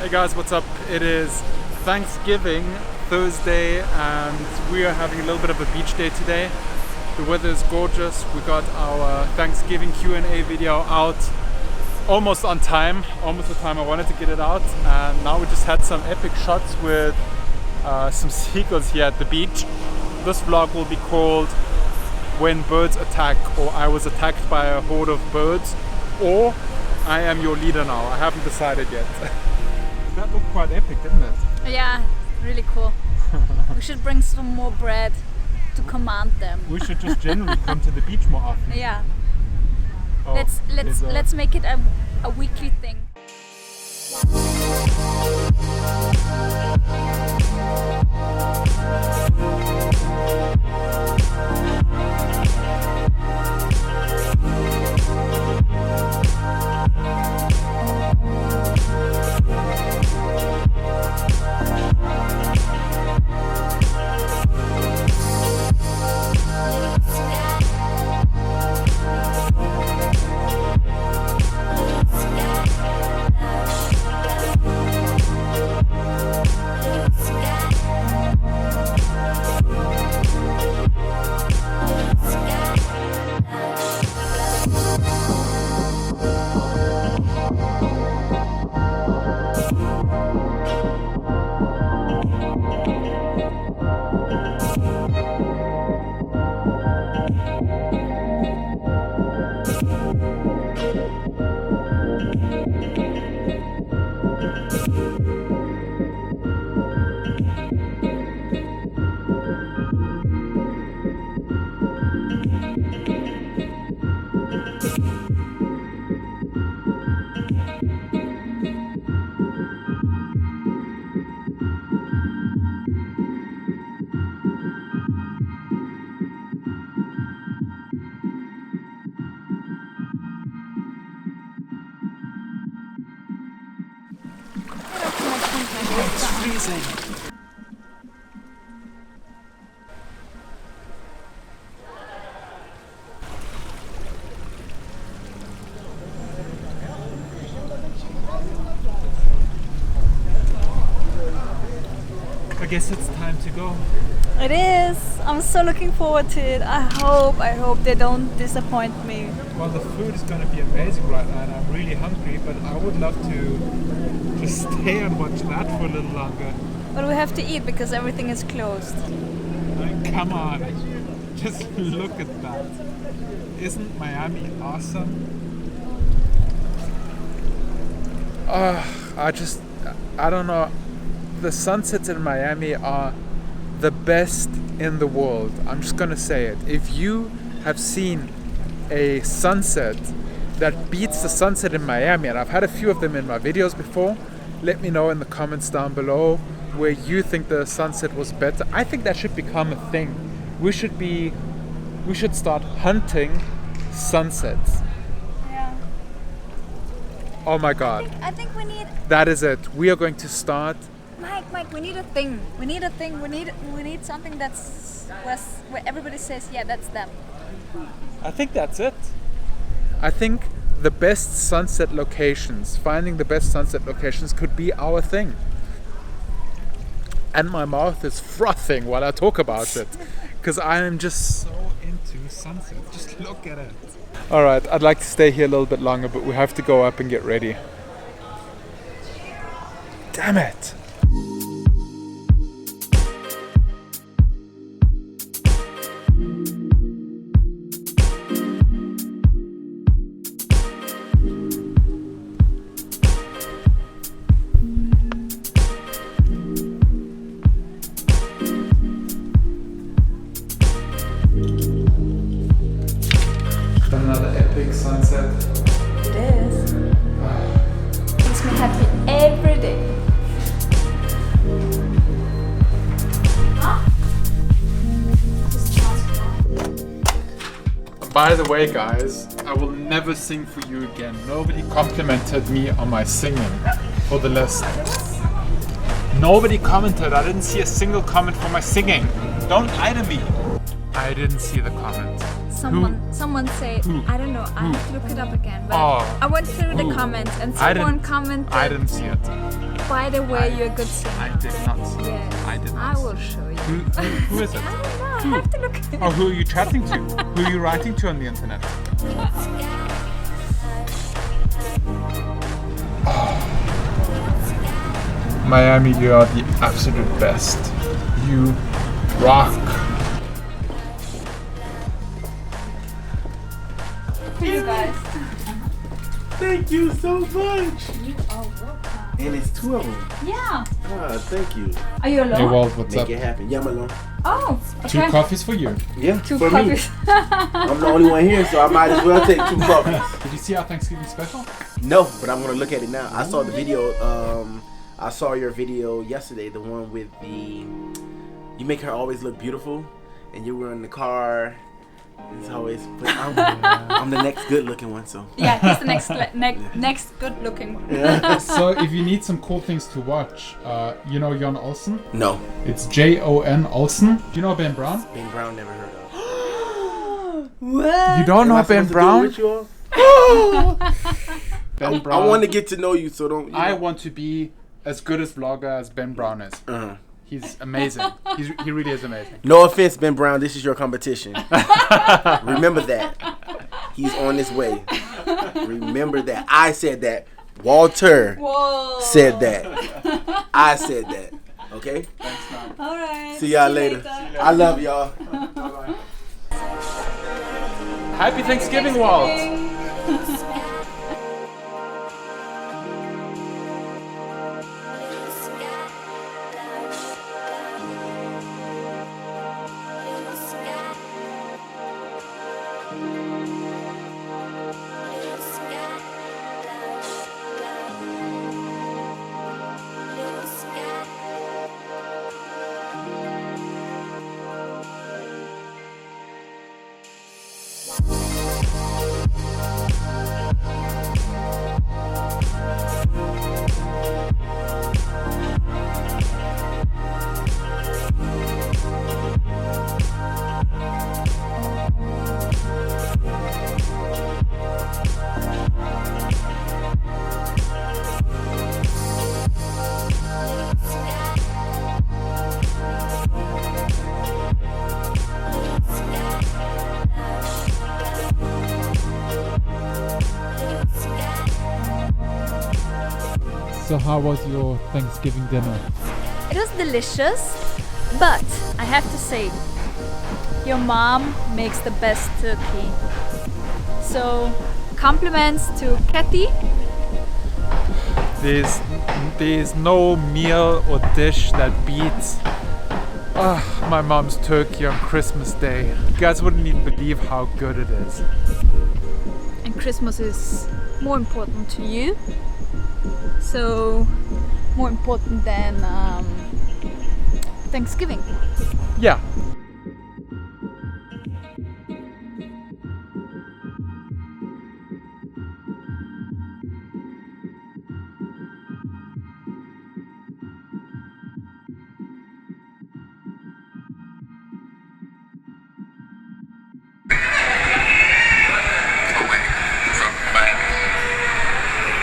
Hey guys, what's up? It is Thanksgiving Thursday and we are having a little bit of a beach day today. The weather is gorgeous. We got our Thanksgiving Q&A video out almost on time, almost the time I wanted to get it out, and now we just had some epic shots with some seagulls here at the beach. This vlog will be called When Birds Attack, or I was attacked by a horde of birds, or I am your leader now. I haven't decided yet. That looked quite epic, didn't it? Yeah, really cool. We should bring some more bread to command them. We should just generally come to the beach more often. Yeah. Oh, let's make it a weekly thing. It's freezing. I guess it's time to go. It is. I'm so looking forward to it. I hope they don't disappoint me. Well, the food is going to be amazing right now, and I'm really hungry, but I would love to just stay and watch that for a little longer. But we have to eat because everything is closed. Come on, just look at that. Isn't Miami awesome? I don't know. The sunsets in Miami are the best in the world. I'm just gonna say it. If you have seen a sunset that beats the sunset in Miami, and I've had a few of them in my videos before, let me know in the comments down below where you think the sunset was better. I think that should become a thing. We should start hunting sunsets. Yeah. Oh my god. I think we need. That is it. We are going to start. Mike, we need a thing. We need a thing. We need something that's where everybody says, yeah, that's them. I think that's it. I think the best sunset locations, finding the best sunset locations could be our thing. And my mouth is frothing while I talk about it because I am just so into sunset. Just look at it. All right, I'd like to stay here a little bit longer, but we have to go up and get ready. Damn it. Another epic sunset. It is. Makes me happy every day. By the way, guys, I will never sing for you again. Nobody complimented me on my singing for the lessons. Nobody commented. I didn't see a single comment for my singing. Don't lie to me. I didn't see the comment. Someone said, I don't know, I have to look it up again, but Oh. I went through the comments and I someone didn't- commented, I didn't see it. by the way, you're a good singer. I did not see it. Yes, I did not I see will it. show you. Who is it? I don't know, I have to look it Oh, up. who are you chatting to? Who are you writing to on the internet? Miami, you are the absolute best. You rock. You guys. Thank you so much. You are welcome. And it's two of them. Yeah. Ah, thank you. Are you alone? Hey Walt, what's Make up? it happen. Yeah, I'm alone. Oh, Two okay. coffees for you. Yeah, Two for coffees. me. I'm the only one here, so I might as well take 2 coffees. Did you see our Thanksgiving special? No, but I'm gonna look at it now. I saw the video. I saw your video yesterday. The one with the you make her always look beautiful, and you were in the car. It's always. But I'm the next good-looking one, so. Yeah, he's the next good-looking one. Yeah. So if you need some cool things to watch, you know Jon Olsen? No, It's Jon Olsen. Do you know Ben Brown? Ben Brown never heard of. What? You don't Am know I Ben supposed to do it Brown? with you all? Ben I Brown. want to get to know you, so don't. You I know. want to be as good as vlogger as Ben Brown is. Uh-huh. He's amazing. He really is amazing. No offense, Ben Brown. This is your competition. Remember that. He's on his way. Remember that. I said that. Walter Whoa. said that. I said that. Okay? All right. See y'all later. I love y'all. Happy Thanksgiving, Walt. So how was your Thanksgiving dinner? It was delicious, but I have to say, your mom makes the best turkey. So, compliments to Kathy. There's no meal or dish that beats my mom's turkey on Christmas Day. You guys wouldn't even believe how good it is. And Christmas is more important to you. So, more important than Thanksgiving. Yeah.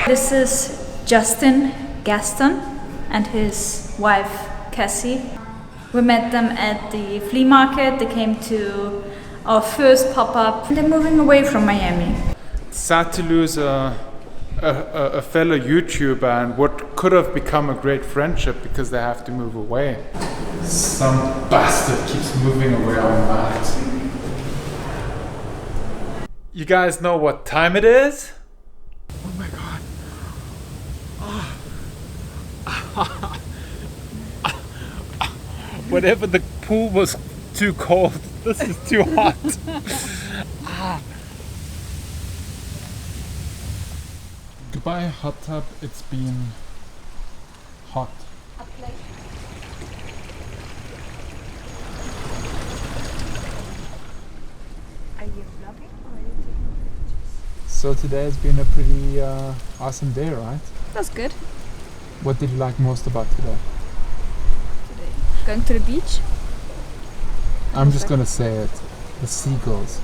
This is Gaston and his wife Cassie. We met them at the flea market. They came to our first pop-up. They're moving away from Miami. Sad to lose a fellow YouTuber and what could have become a great friendship because they have to move away. Some bastard keeps moving away on that. You guys know what time it is? Oh my god. Whatever, the pool was too cold. This is too hot. Goodbye, hot tub. It's been hot. Are you vlogging or are you taking pictures? So today has been a pretty awesome day, right? That's good. What did you like most about today? Going to the beach. I'm just gonna say it. The seagulls.